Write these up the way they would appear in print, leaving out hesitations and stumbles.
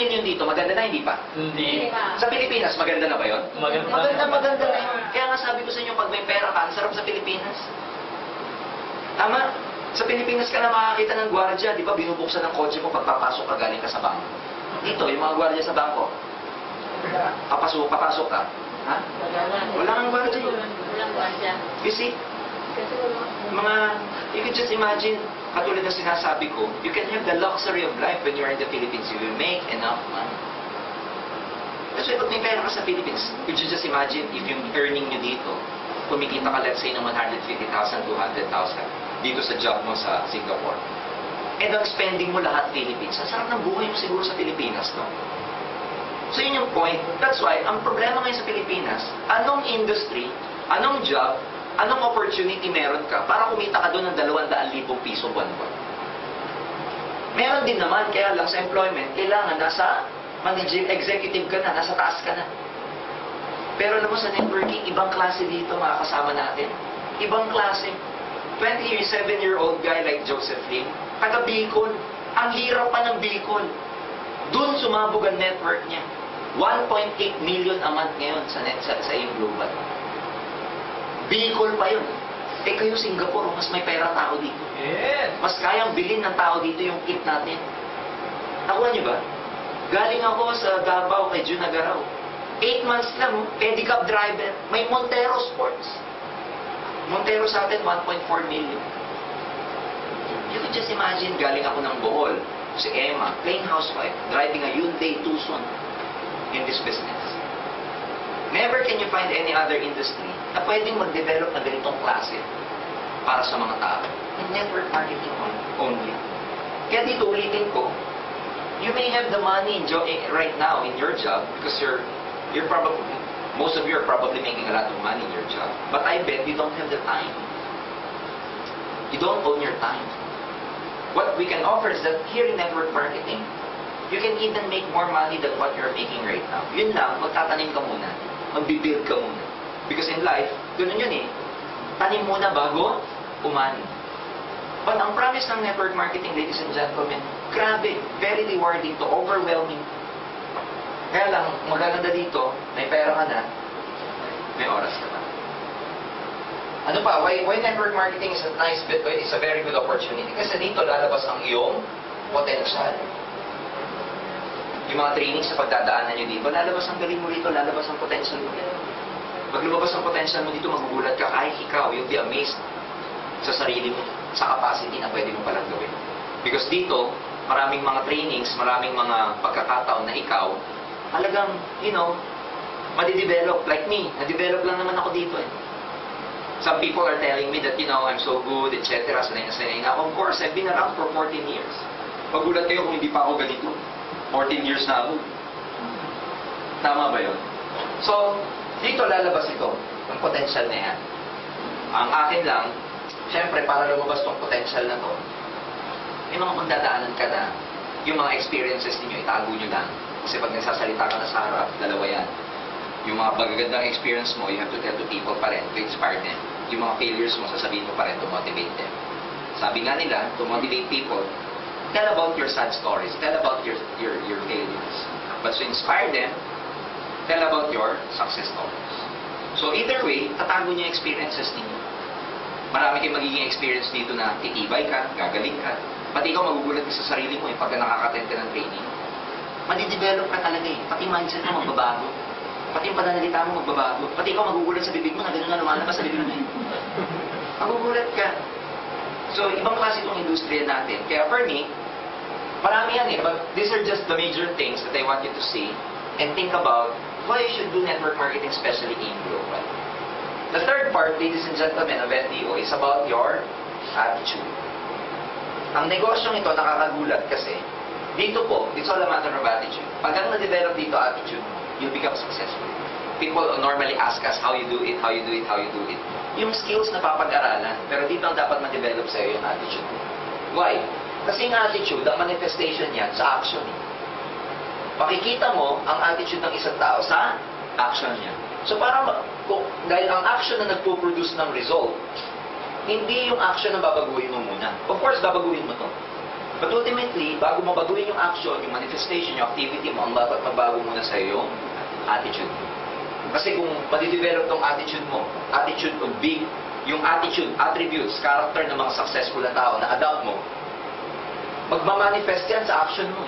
million dito, maganda na, hindi pa? Hindi. Sa Pilipinas, maganda na ba yun? Maganda. Maganda na yun. Kaya nga sabi ko sa inyo, pag may pera ka, ang sarap sa Pilipinas. Tama? Sa Pilipinas ka na makakita ng gwardiya, di ba? Binubuksan ng kotse mo pagpapasok ka, galing ka sa bangko. Dito, yung mga gwardiya sa bangko. Papasok ka. Ha? Wala kang gwardiya. Walang gwardiya. You see? You can just imagine, katulad ng sinasabi ko, you can have the luxury of life when you're in the Philippines. You will make enough money. That's why pag may pera ka sa Philippines, could you just imagine if yung earning nyo dito, kumikita ka let's say ng 150,000, 200,000 dito sa job mo sa Singapore. And ang spending mo lahat Philippines. Ang sarap ng buhay mo siguro sa Pilipinas, no? So yun yung point. That's why, ang problema ngayon sa Pilipinas, anong industry, anong job, anong opportunity meron ka para kumita ka doon ng 200,000 piso buwan-buwan? Meron din naman, kaya lang sa employment, kailangan nasa managing executive ka na, nasa taas ka na. Pero alam mo sa networking, ibang klase dito mga kasama natin. Ibang klase. 27-year-old guy like Joseph Lim, taga Bicol. Ang hirap pa ng Bicol. Doon sumabog ang network niya. 1.8 million a month ngayon sa AIM Global. Bicol pa yun. Eh kayo Singapore, mas may pera tao dito. Yes. Mas kayang bilhin ng tao dito yung kit natin. Nakuha niyo ba? Galing ako sa Davao kay Jun Agaraw. 8 months lang, pedicab driver. May Montero Sports. Montero sa atin, 1.4 million. You can just imagine, galing ako ng Bohol, si Emma, plain housewife, driving a Hyundai Tucson in this business. Never can you find any other industry na pwedeng mag-develop na ganitong klase para sa mga tao. In network marketing only. Kaya dito ulitin ko, you may have the money right now in your job because you're probably, most of you are probably making a lot of money in your job. But I bet you don't have the time. You don't own your time. What we can offer is that here in network marketing, you can even make more money than what you're making right now. Yun lang, magtatanim ka muna. Magbibuild ka muna. Because in life, ganun yun eh. Tanim muna bago umani. But ang promise ng network marketing, ladies and gentlemen, grabe, very rewarding to, overwhelming. Kaya lang, magaganda dito, may pera ka na, may oras ka na. Ano pa? Why network marketing is a very good opportunity? Kasi dito lalabas ang iyong potential. Yung mga training sa pagdadaanan nyo dito, lalabas ang galing mo dito, lalabas ang potential mo dito. Pag lumabas ang potential mo dito, magugulat ka, kahit ikaw, you'll be amazed sa sarili mo, sa capacity na pwede mo palang gawin. Because dito, maraming mga trainings, maraming mga pagkakataon na ikaw, talagang, madidevelop. Like me, na-develop lang naman ako dito eh. Some people are telling me that, I'm so good, etc. Sanay na ako. Of course, I've been around for 14 years. Magulat kayo kung hindi pa ako ganito. 14 years na ako. Tama ba yun? So, dito lalabas ito, ang potential na yan. Ang akin lang, syempre, para lumabas itong potential na to, may mga pagdadaanan ka na, yung mga experiences ninyo, itago nyo lang. Kasi pag nagsasalita ka na sa harap, dalawa yan. Yung mga magagandang experience mo, you have to tell to people pa rin, to inspire them. Yung mga failures mo, sasabihin mo pa rin to motivate them. Sabi nga nila, to motivate people, tell about your sad stories, tell about your failures. But to inspire them, tell about your success stories. So either way, tatago niyo yung experiences ninyo. Marami kayong magiging experience dito na titibay ka, gagaling ka. Pati ikaw magugulat ka sa sarili mo pagka nakaka-attend ka ng training. Madidevelop ka talaga eh. Pati mindset mo magbabago. Pati yung pananalita mo magbabago. Pati ikaw magugulat sa bibig mo na gano'n na lumalabas sa bibig mo. Magugulat ka. So, ibang klase itong industriya natin. Kaya for me, marami yan eh. But these are just the major things that I want you to see and think about why you should do network marketing, especially in global. The third part, ladies and gentlemen, of NDO is about your attitude. Ang negosyong ito nakakagulat kasi dito po, it's all a matter of attitude. Pag ang na-develop dito attitude, you'll become successful. People normally ask us how you do it, how you do it, how you do it. Yung skills na papag-aralan, pero dito ang dapat ma-develop sa'yo yung attitude. Why? Kasi yung attitude, ang manifestation niyan sa action. Makikita mo ang attitude ng isang tao sa action niya. So parang, dahil ang action na nagpo-produce ng result, hindi yung action na babaguhin mo muna. Of course, babaguhin mo to. But ultimately, bago mabaguhin yung action, yung manifestation, yung activity mo, ang dapat magbago muna sa yung attitude mo. Kasi kung madidevelop tong attitude mo, attitude of being, yung attitude, attributes, character ng mga successful na tao na adapt mo, magmamanifest yan sa action mo.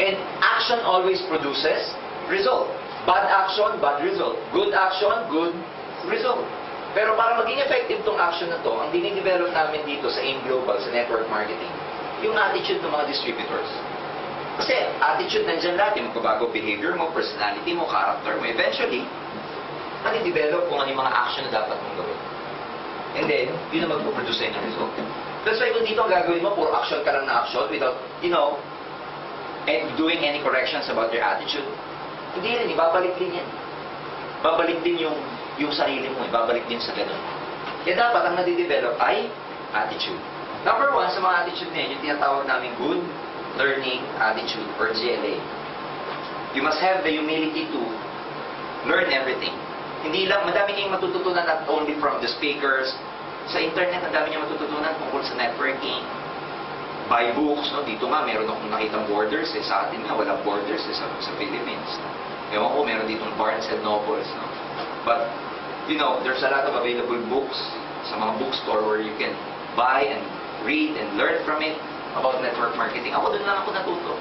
And action always produces result. Bad action, bad result. Good action, good result. Pero para maging effective tong action na to, ang dinidevelop namin dito sa AIM Global, sa network marketing, yung attitude ng mga distributors. Kasi attitude nandiyan lahat, yung magbabago behavior mo, personality mo, character mo. Eventually, madidevelop kung ano yung mga action na dapat mong gawin. And then, yun na magpuproduce sa'yo ng result. That's why kung dito ang gagawin mo, puro action ka lang na action without, and doing any corrections about your attitude, hindi rin, ibabalik din yan. Babalik din yung sarili mo, ibabalik din sa ganun. Kaya dapat ang nadidevelop ay attitude. Number 1, sa mga attitude na yung tinatawag namin good learning attitude or GLA. You must have the humility to learn everything. Hindi lang, madami kayong matututunan not only from the speakers. Sa internet, ang dami niyo matututunan tungkol sa networking. Buy books, no? Dito nga, meron akong nakitang borders. Sa atin nga, walang borders sa Philippines. Ewan ko, meron ditong Barnes and Nobles. No? But, there's a lot of available books sa mga bookstore where you can buy and read and learn from it about network marketing. Ako doon lang ako natuto.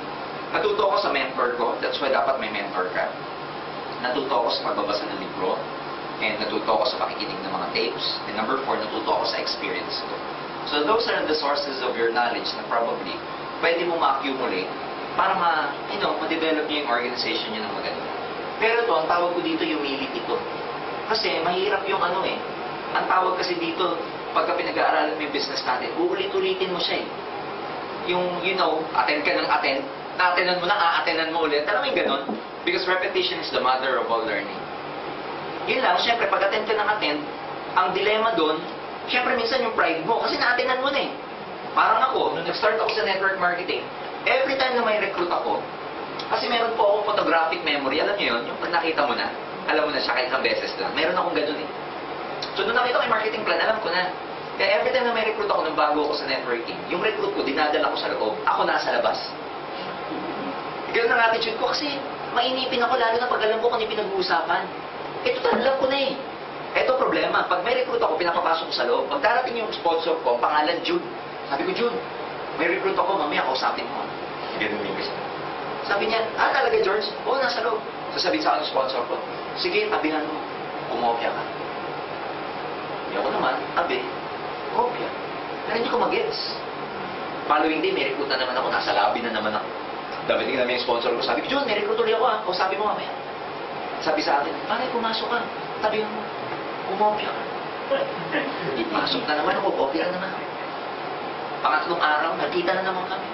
Natuto ako sa mentor ko. That's why dapat may mentor ka. Natuto ako sa pagbabasa ng libro. And natuto ako sa pakikinig ng mga tapes. And number 4, natuto ako sa experience ko. So those are the sources of your knowledge na probably pwede mo ma-accumulate para ma-develop niyo yung organization niyo ng maganda. Pero ito, ang tawag ko dito, humility to. Kasi mahirap yung ang tawag kasi dito, pagka pinag-aaralan mo yung business natin, uulit-ulitin mo siya eh. Yung, attend ka ng attend, na-attendan mo na, a-attendan mo ulit. Alam mo yung ganun? Because repetition is the mother of all learning. Yun lang, syempre, pag attend ka ng attend, ang dilema doon, syempre minsan yung pride mo, kasi na-attendan mo na eh. Parang ako, nung nag-start ako sa network marketing, every time na may recruit ako, kasi meron po akong photographic memory, alam niyo yun, yung pag nakita mo na, alam mo na siya kahit isang beses lang, meron akong ganun eh. So, nung nakita ko yung marketing plan, alam ko na. Kaya every time na may recruit ako nung bago ako sa networking, yung recruit ko, dinadala ko sa loob. Ako nasa labas. Ganun ang attitude ko kasi mainipin ako lalo na pag alam ko kung yung pinag-uusapan. Ito alam ko na eh. Ito problema. Pag may recruit ako, pinapapasok ko sa loob. Pag darating yung sponsor ko, pangalan June. Sabi ko, June, may recruit ako, mamaya kausapin mo. Ganun yung gusto. Sabi niya, talaga George? Oo, nasa loob. Sasabihin sa akin ng sponsor ko, sige, tabihan mo. Kumopya ka. Ako naman, kopya. Pero hindi ko mag-gets. Following day, may recruit na naman ako. Nasa lobby na naman ako. Damiting namin yung sponsor ko. Sabi ko, Jun, may recruit ulit ako O sabi mo mamaya. Sabi sa akin, pare, pumasok ka. Tabihan mo. Kumopya ka. Pasok na naman ako. Kopya na naman ako. Pangatlong araw, nakita na naman kami.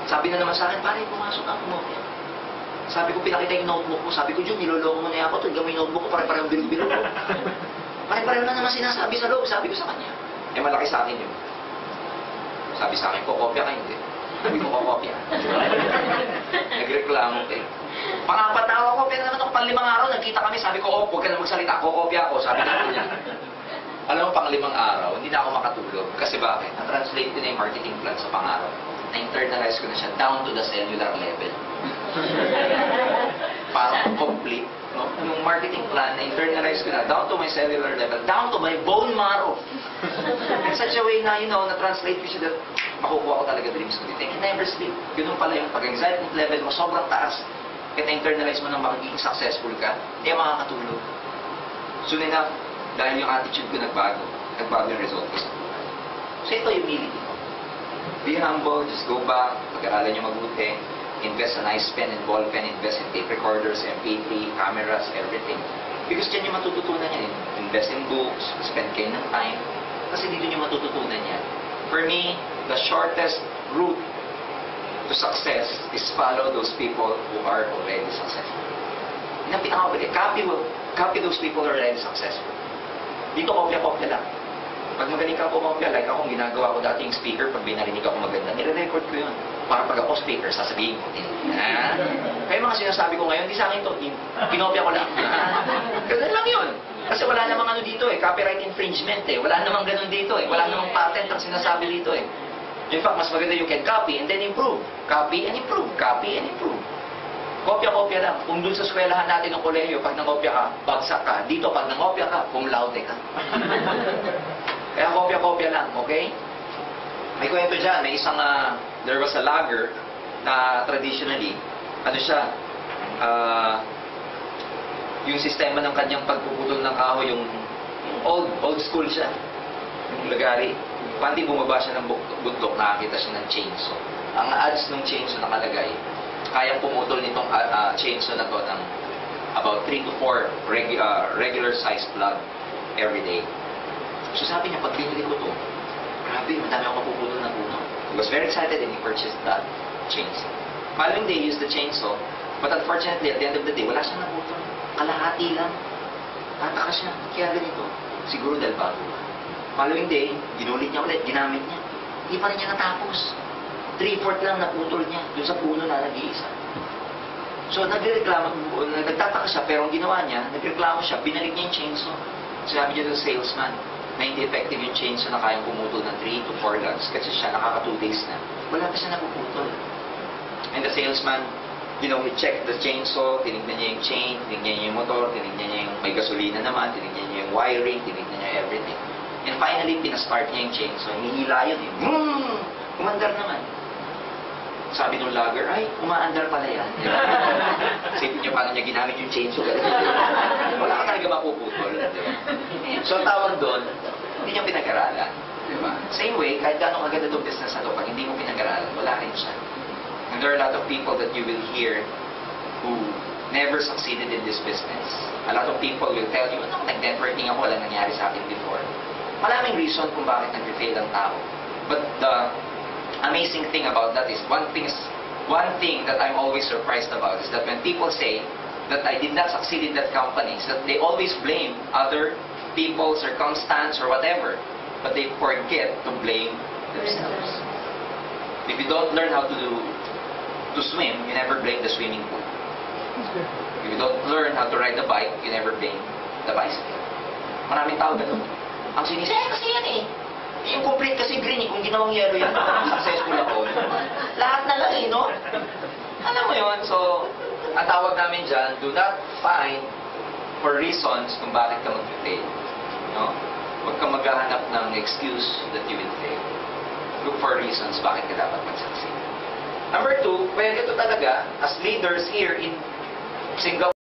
Sabi na naman sa akin, pare, pumasok ka. Kumopya. Sabi ko, pinakita yung notebook ko. Sabi ko, Jun, niloloko mo na ako. Tulga mo yung notebook ko. Pare-parang bilo-bilo ko. Pare-pareho na naman sinasabi sa loob, sabi ko sa kanya. Malaki sa akin yun. Sabi sa akin, kokopya ka hindi. Sabi ko, kokopya. Nagreklamo ko eh. Pang-apat na ako, kopya na naman ako. Pang-5 araw, nagkita kami, sabi ko, huwag ka na magsalita, kokopya ako. Sabi natin niya. Alam mo, pang-5 araw, hindi na ako makatulog. Kasi bakit? Na-translate ko na yung marketing plan sa pang-araw. Na-internalize ko na siya down to the cellular level. Parang complete. No? Yung marketing plan, na-internalize ko na down to my cellular level, down to my bone marrow. In such a way na, na-translate ko siya that makukuha ko talaga dreams ko dito. I can never sleep. Ganun pala yung pag-excitement level mo, sobrang taas. Kaya na-internalize mo na magiging successful ka, hindi makakatulog. Soon enough, dahil yung attitude ko nagbago yung result ko. So ito yung humility ko. Be humble, just go back, pag-aralan nyo mabuti, invest sa nice pen and ball pen, invest in tape recorders, MP3, cameras, everything. Because dyan yung matututunan yan. Invest in books, spend kayo ng time, kasi dito yung matututunan yan. For me, the shortest route to success is follow those people who are already successful. Yan ang pinakabali. Copy those people who are already successful. Dito, kopya-kopya lang. Pag magaling ka kumopya, like akong ginagawa ko dating speaker, pag binarinig ako maganda, nire-record ko yun. Para pag ako speaker, sasabihin ko. Kaya mga sinasabi ko ngayon, di sa akin to, kinopya ko lang. Ganun lang yun. Kasi wala namang dito copyright infringement Wala namang ganun dito Wala namang patent ang sinasabi dito In fact, mas maganda you can copy and then improve. Copy and improve. Copy and improve. Kopya-kopya lang. Kung dun sa eskwelahan natin ng kolehiyo, pag nangopya ka, bagsak ka. Dito, pag nangopya ka, cum laude ka. Kaya kopya-kopya lang, okay? May kwento dyan. May isang, there was a logger na traditionally, ano siya, yung sistema ng kanyang pagpuputol ng kahoy, yung old school siya. Yung lagari. Pandi bumaba siya ng bundok, nakakita siya ng chainsaw. Ang odds ng chainsaw nakalagay, kayang pumutol nitong chainsaw na to ng about 3 to 4 regular sized plug every day. So sabi niya, pag binili ko to, grabe, madami akong mapuputol na puno. He was very excited and he purchased that chainsaw. Following day, he used the chainsaw, but unfortunately, at the end of the day, wala siyang naputol. Kalahati lang. Nataka siya. Kaya ganito. Siguro dahil bago. Following day, ginulit niya ulit, ginamit niya. Hindi pa rin niya natapos. 3/4 lang naputol niya dun sa puno na nag-iisa. So, nagtataka siya, pero ang ginawa niya, nagreklamo siya, binalik niya yung chainsaw. Sabi niya sa salesman, na hindi effective yung chainsaw na kayang pumutol ng 3 to 4 lugs kasi siya nakaka 2 days na. Wala pa siya napuputol. And the salesman, he checked the chainsaw, tinignan niya yung chain, tinignan niya yung motor, tinignan niya yung may gasolina naman, tinignan niya yung wiring, tinignan niya everything. And finally, pinastart niya yung chainsaw. Hihila yun eh. Umandar naman. Sabi nung logger, ay, umaandar pala yan. Sipin niyo paano niya ginamit yung chainsaw. Wala ka talaga mapuputol. Diba? So, ang tawag doon, hindi niya pinag-aralan. Diba? Same way, kahit gano'ng agad itong business na ito, pag hindi mo pinag-aralan, wala rin siya. And there are a lot of people that you will hear who never succeeded in this business. A lot of people will tell you, nag-networking ako, walang nangyari sa akin before. Maraming reason kung bakit nag-fail ang tao. But the amazing thing about that is, one thing that I'm always surprised about is that when people say that I did not succeed in that company, is that they always blame other people, circumstance, or whatever, but they forget to blame themselves. If you don't learn how to swim, you never blame the swimming pool. If you don't learn how to ride the bike, you never blame the bicycle. Maraming tao ganun. Ang sinis, kasi yan eh. Yung complete kasi green eh. Kung ginawang yellow yan, successful ako. Lahat na lang eh, no? Alam mo yun? So, ang tawag namin dyan, do not find for reasons kung bakit ka mag-fail. No? Huwag kang maghahanap ng excuse that you will fail. Look for reasons bakit ka dapat mag-succeed. Number 2, pwede ito talaga, as leaders here in Singapore,